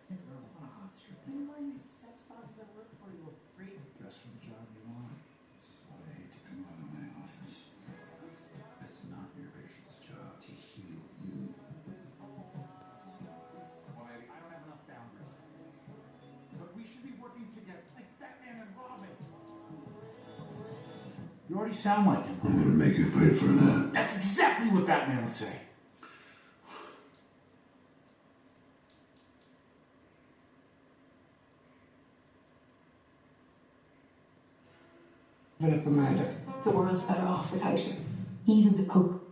think marijuana hots. You know why your sex bosses at work for you will free? Dress for the job you want. This is why I hate to come out of my office. It's not your patient's job to heal you. Why, I don't have enough boundaries. But we should be working together, like Batman and Robin. You already sound like him. I'm gonna make you pay for that. That's exactly what Batman would say. Even if the murder, the world's better off without you. Even the Pope.